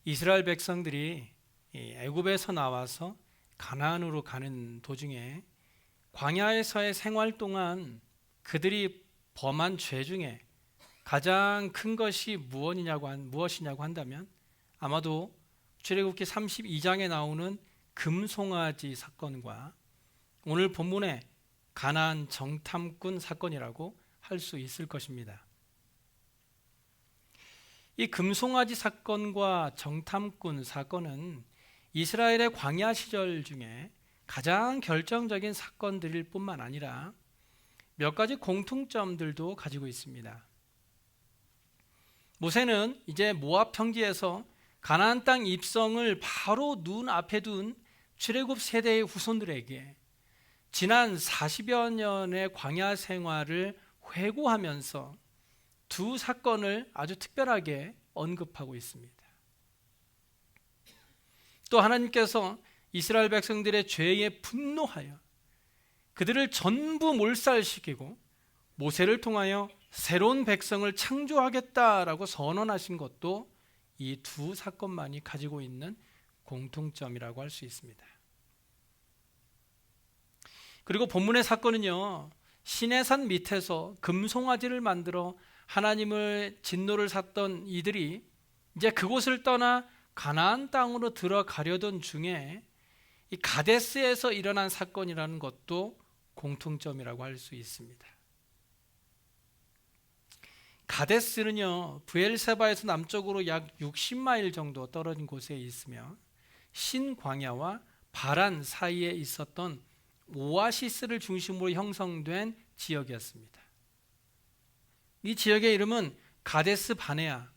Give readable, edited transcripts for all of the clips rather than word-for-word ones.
이스라엘 백성들이 애굽에서 나와서 가나안으로 가는 도중에 광야에서의 생활 동안 그들이 범한 죄 중에 가장 큰 것이 무엇이냐고 한다면 아마도 출애굽기 32장에 나오는 금송아지 사건과 오늘 본문의 가나안 정탐꾼 사건이라고 할 수 있을 것입니다. 이 금송아지 사건과 정탐꾼 사건은 이스라엘의 광야 시절 중에 가장 결정적인 사건들일 뿐만 아니라 몇 가지 공통점들도 가지고 있습니다. 모세는 이제 모압 평지에서 가나안 땅 입성을 바로 눈앞에 둔 출애굽 세대의 후손들에게 지난 40여 년의 광야 생활을 회고하면서 두 사건을 아주 특별하게 언급하고 있습니다. 또 하나님께서 이스라엘 백성들의 죄에 분노하여 그들을 전부 몰살시키고 모세를 통하여 새로운 백성을 창조하겠다라고 선언하신 것도 이 두 사건만이 가지고 있는 공통점이라고 할 수 있습니다. 그리고 본문의 사건은요, 시내산 밑에서 금송아지를 만들어 하나님을 진노를 샀던 이들이 이제 그곳을 떠나 가나안 땅으로 들어가려던 중에 이 가데스에서 일어난 사건이라는 것도 공통점이라고 할 수 있습니다. 가데스는요, 브엘세바에서 남쪽으로 약 60마일 정도 떨어진 곳에 있으며 신광야와 바란 사이에 있었던 오아시스를 중심으로 형성된 지역이었습니다. 이 지역의 이름은 가데스 바네아,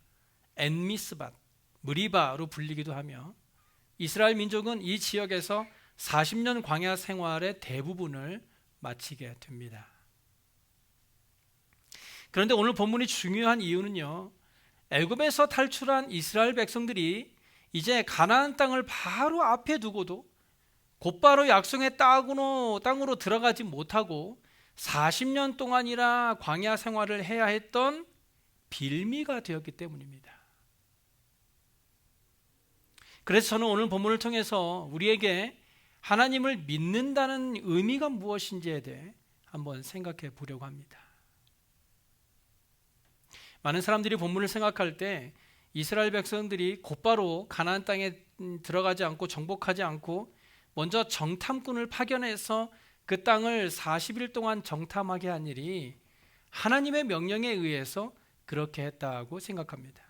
엔미스밭, 무리바로 불리기도 하며 이스라엘 민족은 이 지역에서 40년 광야 생활의 대부분을 마치게 됩니다. 그런데 오늘 본문이 중요한 이유는요, 애굽에서 탈출한 이스라엘 백성들이 이제 가나안 땅을 바로 앞에 두고도 곧바로 약속의 땅으로 들어가지 못하고 40년 동안이나 광야 생활을 해야 했던 빌미가 되었기 때문입니다. 그래서 저는 오늘 본문을 통해서 우리에게 하나님을 믿는다는 의미가 무엇인지에 대해 한번 생각해 보려고 합니다. 많은 사람들이 본문을 생각할 때 이스라엘 백성들이 곧바로 가나안 땅에 들어가지 않고 정복하지 않고 먼저 정탐꾼을 파견해서 그 땅을 40일 동안 정탐하게 한 일이 하나님의 명령에 의해서 그렇게 했다고 생각합니다.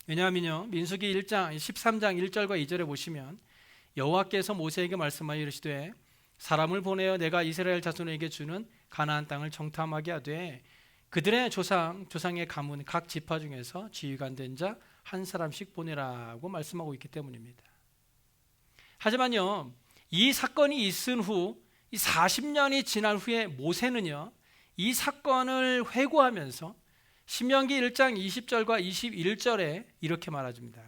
왜냐하면요, 민수기 1장 13장 1절과 2절에 보시면 여호와께서 모세에게 말씀하여 이르시되 사람을 보내어 내가 이스라엘 자손에게 주는 가나안 땅을 정탐하게 하되 그들의 조상의 가문 각 지파 중에서 지휘관 된 자 한 사람씩 보내라고 말씀하고 있기 때문입니다. 하지만요, 이 사건이 있은 후 이 40년이 지난 후에 모세는요, 이 사건을 회고하면서 신명기 1장 20절과 21절에 이렇게 말해줍니다.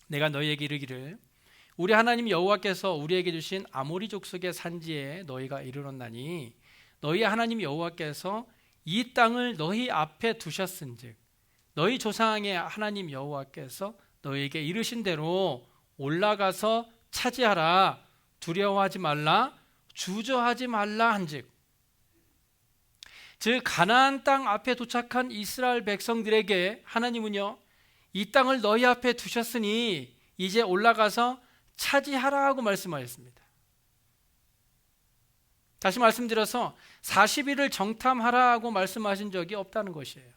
내가 너희에게 이르기를 우리 하나님 여호와께서 우리에게 주신 아모리 족속의 산지에 너희가 이르렀나니 너희 하나님 여호와께서 이 땅을 너희 앞에 두셨은즉 너희 조상의 하나님 여호와께서 너희에게 이르신 대로 올라가서 차지하라. 두려워하지 말라. 주저하지 말라 한즉. 즉 가나안 땅 앞에 도착한 이스라엘 백성들에게 하나님은요, 이 땅을 너희 앞에 두셨으니 이제 올라가서 차지하라고 말씀하셨습니다. 다시 말씀드려서 40일을 정탐하라고 말씀하신 적이 없다는 것이에요.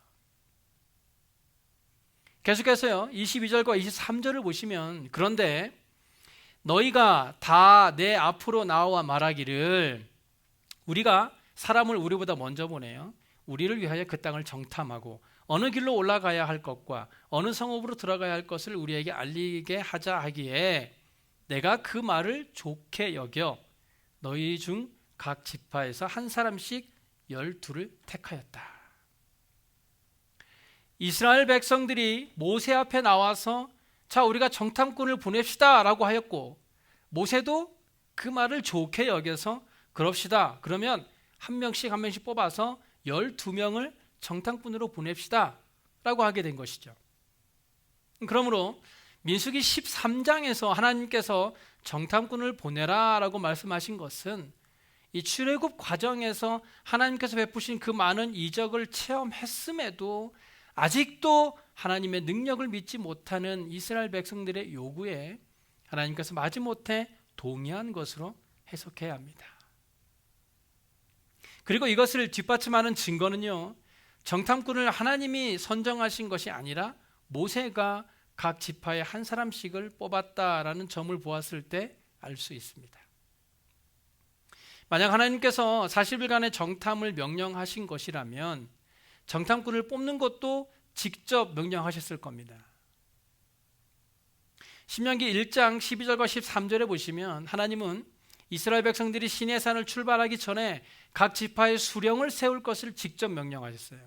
계속해서요, 22절과 23절을 보시면 그런데 너희가 다 내 앞으로 나와 말하기를 우리가 사람을 우리보다 먼저 보내요. 우리를 위하여 그 땅을 정탐하고 어느 길로 올라가야 할 것과 어느 성읍으로 들어가야 할 것을 우리에게 알리게 하자 하기에 내가 그 말을 좋게 여겨 너희 중 각 지파에서 한 사람씩 12를 택하였다. 이스라엘 백성들이 모세 앞에 나와서 자 우리가 정탐꾼을 보냅시다 라고 하였고 모세도 그 말을 좋게 여겨서 그럽시다. 그러면 한 명씩 뽑아서 12명을 정탐꾼으로 보냅시다 라고 하게 된 것이죠. 그러므로 민수기 13장에서 하나님께서 정탐꾼을 보내라라고 말씀하신 것은 이 출애굽 과정에서 하나님께서 베푸신 그 많은 이적을 체험했음에도 아직도 하나님의 능력을 믿지 못하는 이스라엘 백성들의 요구에 하나님께서 마지못해 동의한 것으로 해석해야 합니다. 그리고 이것을 뒷받침하는 증거는요, 정탐꾼을 하나님이 선정하신 것이 아니라 모세가 각 지파의 한 사람씩을 뽑았다라는 점을 보았을 때 알 수 있습니다. 만약 하나님께서 40일간의 정탐을 명령하신 것이라면 정탐꾼을 뽑는 것도 직접 명령하셨을 겁니다. 신명기 1장 12절과 13절에 보시면 하나님은 이스라엘 백성들이 시내산을 출발하기 전에 각 지파의 수령을 세울 것을 직접 명령하셨어요.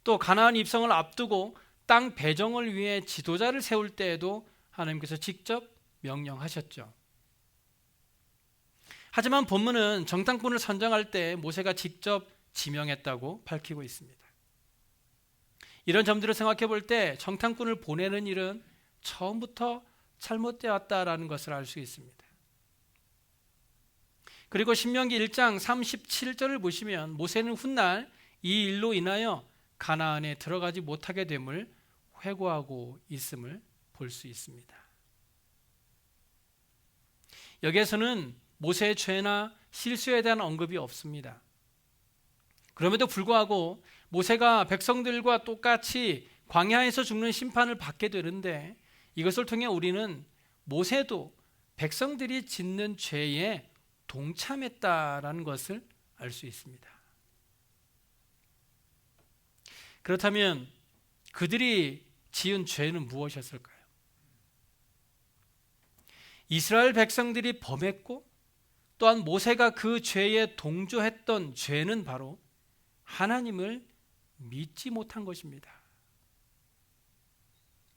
또 가나안 입성을 앞두고 땅 배정을 위해 지도자를 세울 때에도 하나님께서 직접 명령하셨죠. 하지만 본문은 정탐꾼을 선정할 때 모세가 직접 지명했다고 밝히고 있습니다. 이런 점들을 생각해 볼 때 정탐꾼을 보내는 일은 처음부터 잘못되었다라는 것을 알 수 있습니다. 그리고 신명기 1장 37절을 보시면 모세는 훗날 이 일로 인하여 가나안에 들어가지 못하게 됨을 회고하고 있음을 볼 수 있습니다. 여기에서는 모세의 죄나 실수에 대한 언급이 없습니다. 그럼에도 불구하고 모세가 백성들과 똑같이 광야에서 죽는 심판을 받게 되는데 이것을 통해 우리는 모세도 백성들이 짓는 죄에 동참했다라는 것을 알 수 있습니다. 그렇다면 그들이 지은 죄는 무엇이었을까요? 이스라엘 백성들이 범했고 또한 모세가 그 죄에 동조했던 죄는 바로 하나님을 믿지 못한 것입니다.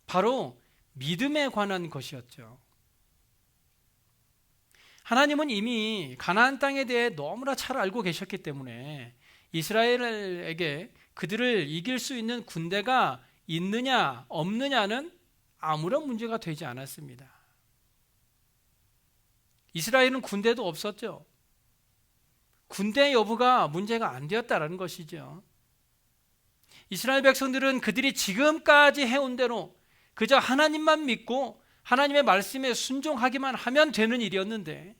바로 믿음에 관한 것이었죠. 하나님은 이미 가나안 땅에 대해 너무나 잘 알고 계셨기 때문에 이스라엘에게 그들을 이길 수 있는 군대가 있느냐 없느냐는 아무런 문제가 되지 않았습니다. 이스라엘은 군대도 없었죠. 군대 여부가 문제가 안 되었다는 것이죠. 이스라엘 백성들은 그들이 지금까지 해온 대로 그저 하나님만 믿고 하나님의 말씀에 순종하기만 하면 되는 일이었는데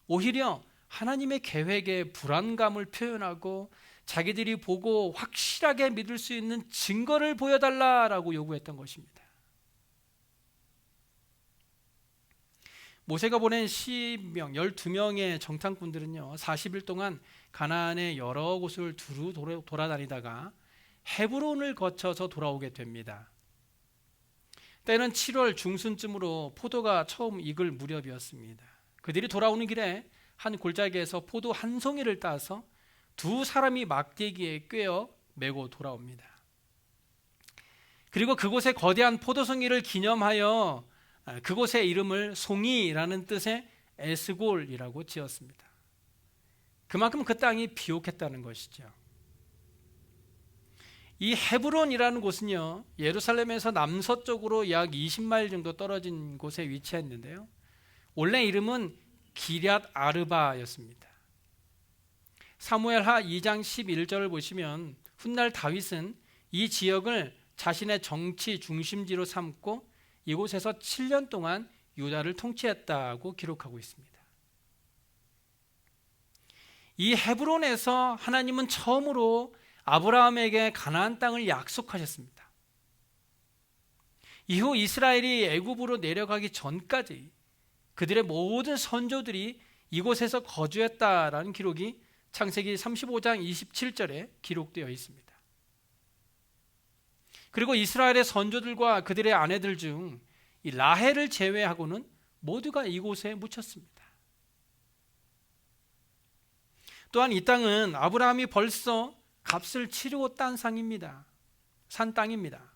오히려 하나님의 계획에 불안감을 표현하고 자기들이 보고 확실하게 믿을 수 있는 증거를 보여달라라고 요구했던 것입니다. 모세가 보낸 시명 12명의 정탐꾼들은요 40일 동안 가나안의 여러 곳을 두루 돌아다니다가 헤브론을 거쳐서 돌아오게 됩니다. 때는 7월 중순쯤으로 포도가 처음 익을 무렵이었습니다. 그들이 돌아오는 길에 한 골짜기에서 포도 한 송이를 따서 두 사람이 막대기에 꿰어 메고 돌아옵니다. 그리고 그곳에 거대한 포도송이를 기념하여 그곳의 이름을 송이라는 뜻의 에스골이라고 지었습니다. 그만큼 그 땅이 비옥했다는 것이죠. 이 헤브론이라는 곳은요 예루살렘에서 남서쪽으로 약 20마일 정도 떨어진 곳에 위치했는데요 원래 이름은 기럇 아르바였습니다. 사무엘하 2장 11절을 보시면 훗날 다윗은 이 지역을 자신의 정치 중심지로 삼고 이곳에서 7년 동안 유다를 통치했다고 기록하고 있습니다. 이 헤브론에서 하나님은 처음으로 아브라함에게 가나안 땅을 약속하셨습니다. 이후 이스라엘이 애굽으로 내려가기 전까지 그들의 모든 선조들이 이곳에서 거주했다라는 기록이 창세기 35장 27절에 기록되어 있습니다. 그리고 이스라엘의 선조들과 그들의 아내들 중 이 라헬을 제외하고는 모두가 이곳에 묻혔습니다. 또한 이 땅은 아브라함이 벌써 값을 치르고 딴 상입니다. 산 땅입니다.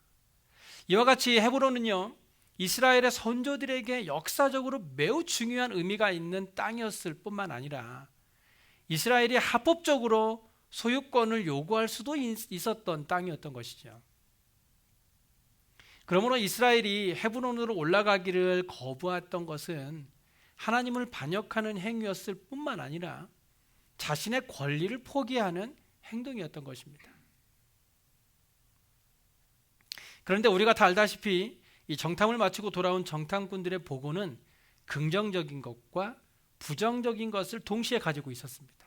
이와 같이 헤브론은요 이스라엘의 선조들에게 역사적으로 매우 중요한 의미가 있는 땅이었을 뿐만 아니라 이스라엘이 합법적으로 소유권을 요구할 수도 있었던 땅이었던 것이죠. 그러므로 이스라엘이 헤브론으로 올라가기를 거부했던 것은 하나님을 반역하는 행위였을 뿐만 아니라 자신의 권리를 포기하는 행동이었던 것입니다. 그런데 우리가 다 알다시피 이 정탐을 마치고 돌아온 정탐꾼들의 보고는 긍정적인 것과 부정적인 것을 동시에 가지고 있었습니다.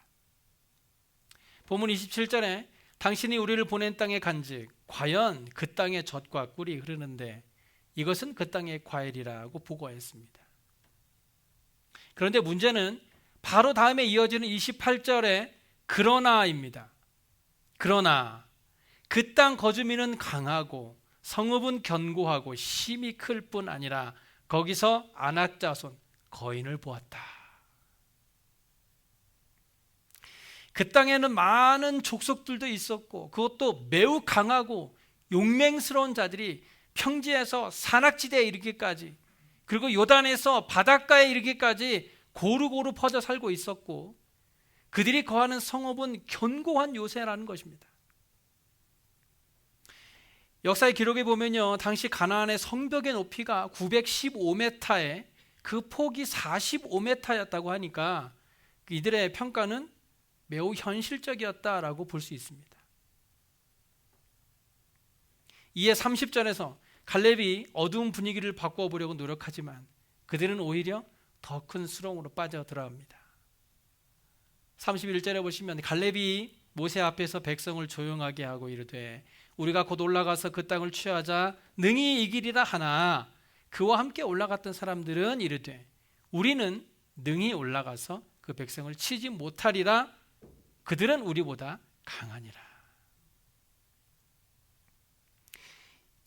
본문 27절에 당신이 우리를 보낸 땅에 간즉 과연 그 땅에 젖과 꿀이 흐르는데 이것은 그 땅의 과일이라고 보고했습니다. 그런데 문제는 바로 다음에 이어지는 28절에 그러나입니다. 그러나 그 땅 거주민은 강하고 성읍은 견고하고 힘이 클 뿐 아니라 거기서 아낙 자손 거인을 보았다. 그 땅에는 많은 족속들도 있었고 그것도 매우 강하고 용맹스러운 자들이 평지에서 산악지대에 이르기까지 그리고 요단에서 바닷가에 이르기까지 고루고루 퍼져 살고 있었고 그들이 거하는 성읍은 견고한 요새라는 것입니다. 역사의 기록에 보면요, 당시 가나안의 성벽의 높이가 915m에 그 폭이 45m였다고 하니까 이들의 평가는 매우 현실적이었다라고 볼 수 있습니다. 이에 30절에서 갈렙이 어두운 분위기를 바꿔보려고 노력하지만 그들은 오히려 더 큰 수렁으로 빠져 들어갑니다. 31절에 보시면 갈렙이 모세 앞에서 백성을 조용하게 하고 이르되 우리가 곧 올라가서 그 땅을 취하자 능히 이기리라 하나 그와 함께 올라갔던 사람들은 이르되 우리는 능히 올라가서 그 백성을 치지 못하리라 그들은 우리보다 강하니라.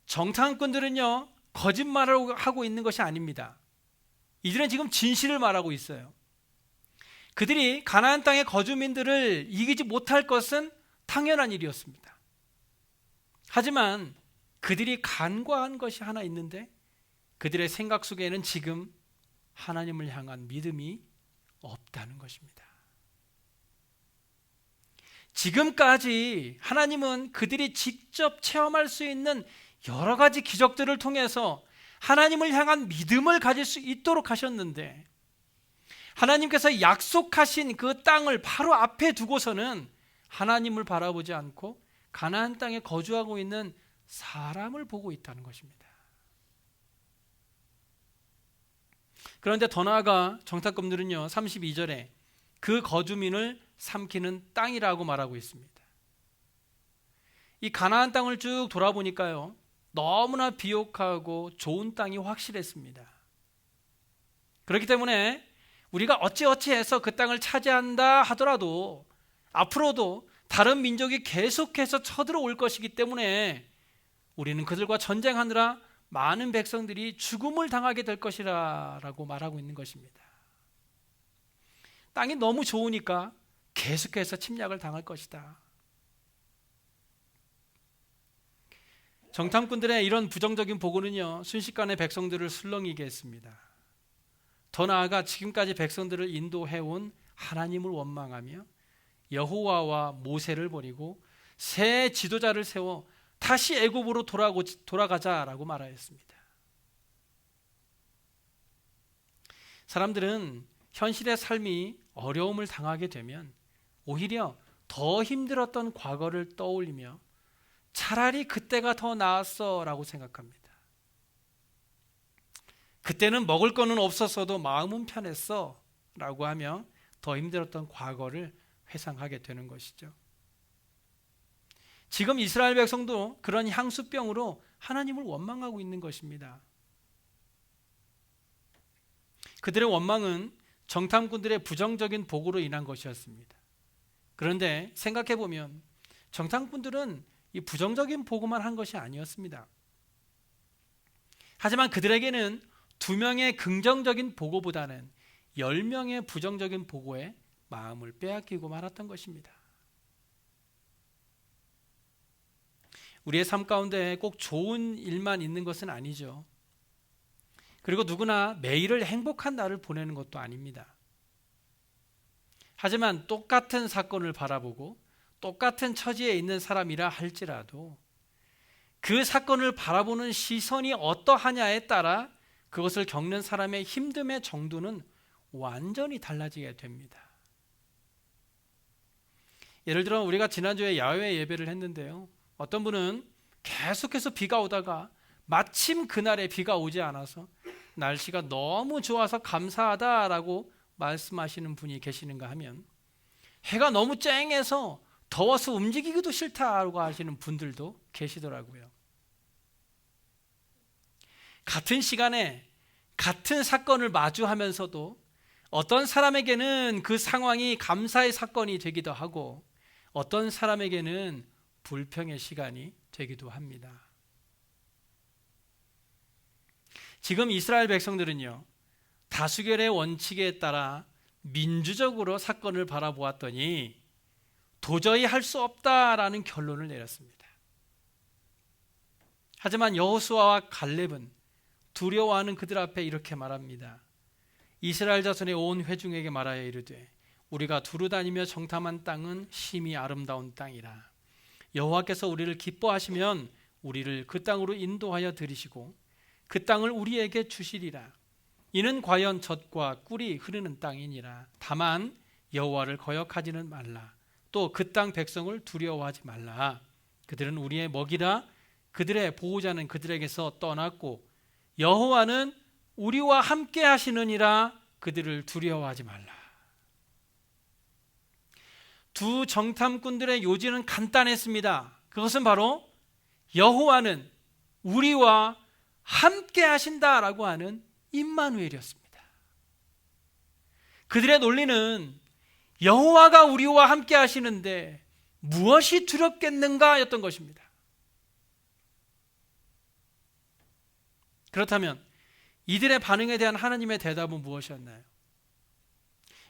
정탐꾼들은요 거짓말을 하고 있는 것이 아닙니다. 이들은 지금 진실을 말하고 있어요. 그들이 가나안 땅의 거주민들을 이기지 못할 것은 당연한 일이었습니다. 하지만 그들이 간과한 것이 하나 있는데 그들의 생각 속에는 지금 하나님을 향한 믿음이 없다는 것입니다. 지금까지 하나님은 그들이 직접 체험할 수 있는 여러 가지 기적들을 통해서 하나님을 향한 믿음을 가질 수 있도록 하셨는데 하나님께서 약속하신 그 땅을 바로 앞에 두고서는 하나님을 바라보지 않고 가나안 땅에 거주하고 있는 사람을 보고 있다는 것입니다. 그런데 더 나아가 정탐꾼들은요 32절에 그 거주민을 삼키는 땅이라고 말하고 있습니다. 이 가나안 땅을 쭉 돌아보니까요 너무나 비옥하고 좋은 땅이 확실했습니다. 그렇기 때문에 우리가 어찌어찌해서 그 땅을 차지한다 하더라도 앞으로도 다른 민족이 계속해서 쳐들어올 것이기 때문에 우리는 그들과 전쟁하느라 많은 백성들이 죽음을 당하게 될 것이라고 말하고 있는 것입니다. 땅이 너무 좋으니까 계속해서 침략을 당할 것이다. 정탐꾼들의 이런 부정적인 보고는요 순식간에 백성들을 술렁이게 했습니다. 더 나아가 지금까지 백성들을 인도해온 하나님을 원망하며 여호와와 모세를 버리고 새 지도자를 세워 다시 애굽으로 돌아가자라고 말하였습니다. 사람들은 현실의 삶이 어려움을 당하게 되면 오히려 더 힘들었던 과거를 떠올리며 차라리 그때가 더 나았어 라고 생각합니다. 그때는 먹을 거는 없었어도 마음은 편했어 라고 하며 더 힘들었던 과거를 회상하게 되는 것이죠. 지금 이스라엘 백성도 그런 향수병으로 하나님을 원망하고 있는 것입니다. 그들의 원망은 정탐꾼들의 부정적인 보고로 인한 것이었습니다. 그런데 생각해보면 정탐꾼들은 이 부정적인 보고만 한 것이 아니었습니다. 하지만 그들에게는 2명의 긍정적인 보고보다는 10명의 부정적인 보고에 마음을 빼앗기고 말았던 것입니다. 우리의 삶 가운데 꼭 좋은 일만 있는 것은 아니죠. 그리고 누구나 매일을 행복한 날을 보내는 것도 아닙니다. 하지만 똑같은 사건을 바라보고 똑같은 처지에 있는 사람이라 할지라도 그 사건을 바라보는 시선이 어떠하냐에 따라 그것을 겪는 사람의 힘듦의 정도는 완전히 달라지게 됩니다. 예를 들어 우리가 지난주에 야외 예배를 했는데요, 어떤 분은 계속해서 비가 오다가 마침 그날에 비가 오지 않아서 날씨가 너무 좋아서 감사하다라고 말씀하시는 분이 계시는가 하면, 해가 너무 쨍해서 더워서 움직이기도 싫다라고 하시는 분들도 계시더라고요. 같은 시간에 같은 사건을 마주하면서도 어떤 사람에게는 그 상황이 감사의 사건이 되기도 하고 어떤 사람에게는 불평의 시간이 되기도 합니다. 지금 이스라엘 백성들은요, 다수결의 원칙에 따라 민주적으로 사건을 바라보았더니 도저히 할 수 없다라는 결론을 내렸습니다. 하지만 여호수아와 갈렙은 두려워하는 그들 앞에 이렇게 말합니다. 이스라엘 자손의 온 회중에게 말하여 이르되 우리가 두루 다니며 정탐한 땅은 심히 아름다운 땅이라. 여호와께서 우리를 기뻐하시면 우리를 그 땅으로 인도하여 들이시고 그 땅을 우리에게 주시리라. 이는 과연 젖과 꿀이 흐르는 땅이니라. 다만 여호와를 거역하지는 말라. 또 그 땅 백성을 두려워하지 말라. 그들은 우리의 먹이라. 그들의 보호자는 그들에게서 떠났고 여호와는 우리와 함께 하시느니라. 그들을 두려워하지 말라. 두 정탐꾼들의 요지는 간단했습니다. 그것은 바로 여호와는 우리와 함께 하신다라고 하는 임마누엘이었습니다. 그들의 논리는 여호와가 우리와 함께 하시는데 무엇이 두렵겠는가 였던 것입니다. 그렇다면 이들의 반응에 대한 하나님의 대답은 무엇이었나요?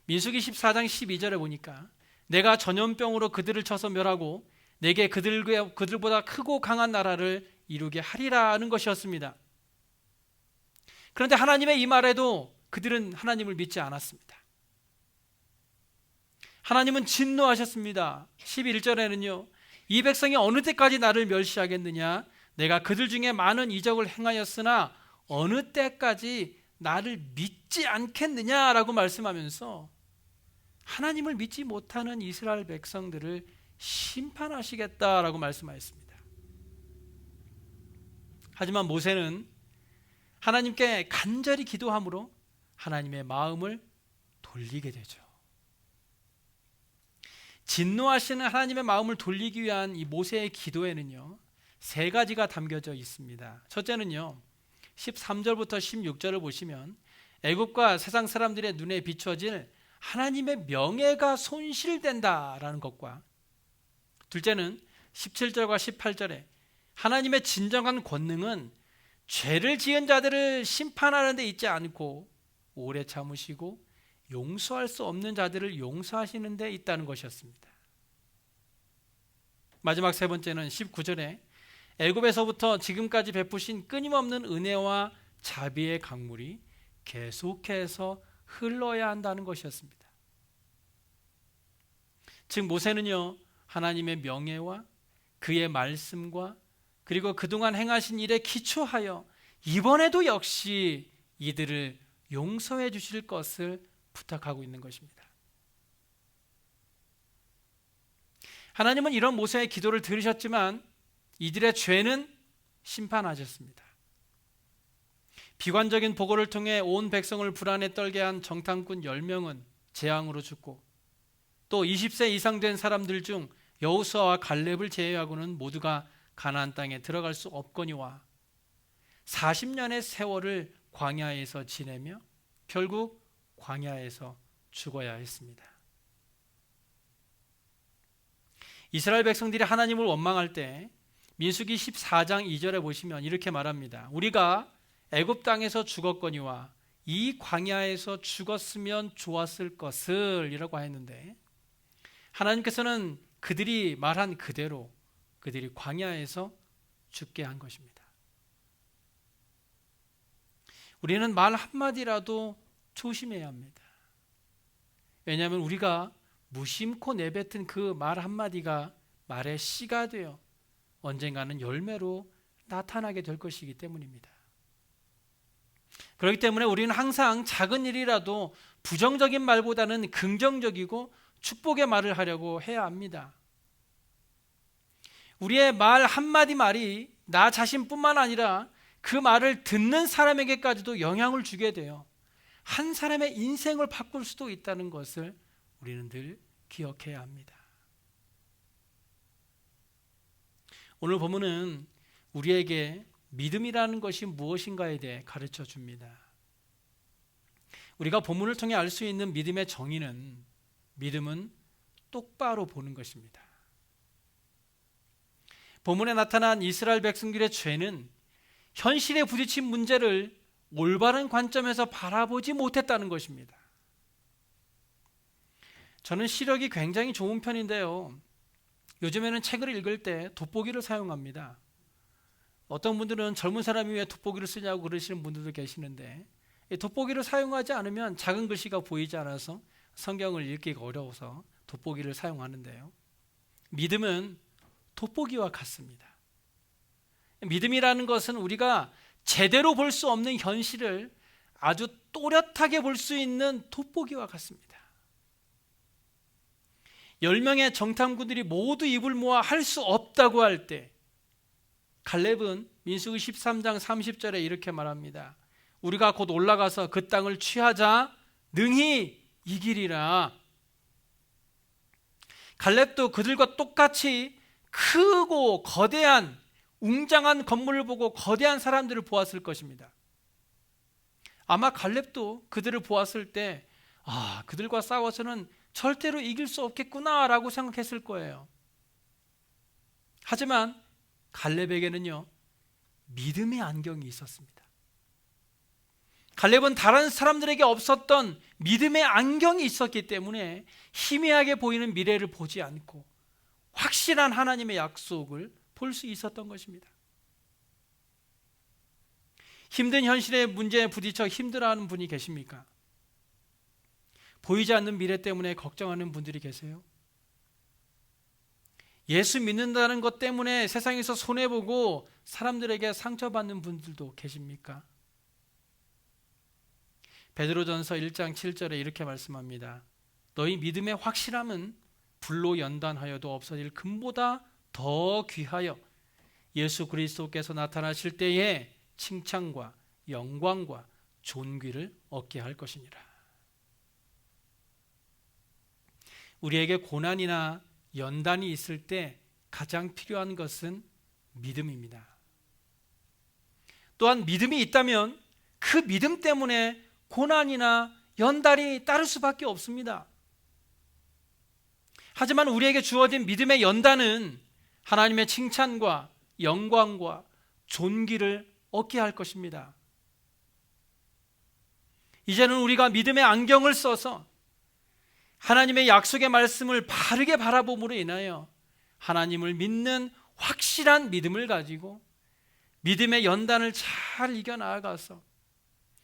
민수기 14장 12절에 보니까 내가 전염병으로 그들을 쳐서 멸하고 내게 그들보다 크고 강한 나라를 이루게 하리라는 것이었습니다. 그런데 하나님의 이 말에도 그들은 하나님을 믿지 않았습니다. 하나님은 진노하셨습니다. 11절에는요, 이 백성이 어느 때까지 나를 멸시하겠느냐? 내가 그들 중에 많은 이적을 행하였으나 어느 때까지 나를 믿지 않겠느냐라고 말씀하면서 하나님을 믿지 못하는 이스라엘 백성들을 심판하시겠다라고 말씀하였습니다. 하지만 모세는 하나님께 간절히 기도함으로 하나님의 마음을 돌리게 되죠. 진노하시는 하나님의 마음을 돌리기 위한 이 모세의 기도에는요, 세 가지가 담겨져 있습니다. 첫째는요, 13절부터 16절을 보시면 애국과 세상 사람들의 눈에 비추어질 하나님의 명예가 손실된다라는 것과, 둘째는 17절과 18절에 하나님의 진정한 권능은 죄를 지은 자들을 심판하는 데 있지 않고 오래 참으시고 용서할 수 없는 자들을 용서하시는 데 있다는 것이었습니다. 마지막 세 번째는 19절에 애굽에서부터 지금까지 베푸신 끊임없는 은혜와 자비의 강물이 계속해서 흘러야 한다는 것이었습니다. 즉 모세는요, 하나님의 명예와 그의 말씀과 그리고 그동안 행하신 일에 기초하여 이번에도 역시 이들을 용서해 주실 것을 부탁하고 있는 것입니다. 하나님은 이런 모세의 기도를 들으셨지만 이들의 죄는 심판하셨습니다. 비관적인 보고를 통해 온 백성을 불안에 떨게 한 정탐꾼 10명은 재앙으로 죽고, 또 20세 이상 된 사람들 중 여호수아와 갈렙을 제외하고는 모두가 가나안 땅에 들어갈 수 없거니와 40년의 세월을 광야에서 지내며 결국 광야에서 죽어야 했습니다. 이스라엘 백성들이 하나님을 원망할 때 민수기 14장 2절에 보시면 이렇게 말합니다. 우리가 애굽 땅에서 죽었거니와 이 광야에서 죽었으면 좋았을 것을 이라고 했는데, 하나님께서는 그들이 말한 그대로 그들이 광야에서 죽게 한 것입니다. 우리는 말 한마디라도 조심해야 합니다. 왜냐하면 우리가 무심코 내뱉은 그 말 한마디가 말의 씨가 되어 언젠가는 열매로 나타나게 될 것이기 때문입니다. 그렇기 때문에 우리는 항상 작은 일이라도 부정적인 말보다는 긍정적이고 축복의 말을 하려고 해야 합니다. 우리의 말 한마디 말이 나 자신뿐만 아니라 그 말을 듣는 사람에게까지도 영향을 주게 돼요. 한 사람의 인생을 바꿀 수도 있다는 것을 우리는 늘 기억해야 합니다. 오늘 본문은 우리에게 믿음이라는 것이 무엇인가에 대해 가르쳐 줍니다. 우리가 본문을 통해 알 수 있는 믿음의 정의는 믿음은 똑바로 보는 것입니다. 본문에 나타난 이스라엘 백성들의 죄는 현실에 부딪힌 문제를 올바른 관점에서 바라보지 못했다는 것입니다. 저는 시력이 굉장히 좋은 편인데요. 요즘에는 책을 읽을 때 돋보기를 사용합니다. 어떤 분들은 젊은 사람이 왜 돋보기를 쓰냐고 그러시는 분들도 계시는데, 돋보기를 사용하지 않으면 작은 글씨가 보이지 않아서 성경을 읽기가 어려워서 돋보기를 사용하는데요. 믿음은 돋보기와 같습니다. 믿음이라는 것은 우리가 제대로 볼 수 없는 현실을 아주 또렷하게 볼 수 있는 돋보기와 같습니다. 10명의 정탐꾼들이 모두 입을 모아 할 수 없다고 할 때 갈렙은 민수기 13장 30절에 이렇게 말합니다. 우리가 곧 올라가서 그 땅을 취하자 능히 이기리라. 갈렙도 그들과 똑같이 크고 거대한 웅장한 건물을 보고 거대한 사람들을 보았을 것입니다. 아마 갈렙도 그들을 보았을 때 그들과 싸워서는 절대로 이길 수 없겠구나라고 생각했을 거예요. 하지만 갈렙에게는요, 믿음의 안경이 있었습니다. 갈렙은 다른 사람들에게 없었던 믿음의 안경이 있었기 때문에 희미하게 보이는 미래를 보지 않고 확실한 하나님의 약속을 볼 수 있었던 것입니다. 힘든 현실의 문제에 부딪혀 힘들어하는 분이 계십니까? 보이지 않는 미래 때문에 걱정하는 분들이 계세요? 예수 믿는다는 것 때문에 세상에서 손해보고 사람들에게 상처받는 분들도 계십니까? 베드로전서 1장 7절에 이렇게 말씀합니다. 너희 믿음의 확실함은 불로 연단하여도 없어질 금보다 더 귀하여 예수 그리스도께서 나타나실 때에 칭찬과 영광과 존귀를 얻게 할 것이니라. 우리에게 고난이나 연단이 있을 때 가장 필요한 것은 믿음입니다. 또한 믿음이 있다면 그 믿음 때문에 고난이나 연단이 따를 수밖에 없습니다. 하지만 우리에게 주어진 믿음의 연단은 하나님의 칭찬과 영광과 존귀를 얻게 할 것입니다. 이제는 우리가 믿음의 안경을 써서 하나님의 약속의 말씀을 바르게 바라봄으로 인하여 하나님을 믿는 확실한 믿음을 가지고 믿음의 연단을 잘 이겨나가서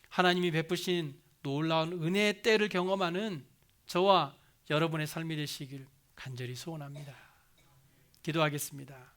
하나님이 베푸신 놀라운 은혜의 때를 경험하는 저와 여러분의 삶이 되시길 간절히 소원합니다. 기도하겠습니다.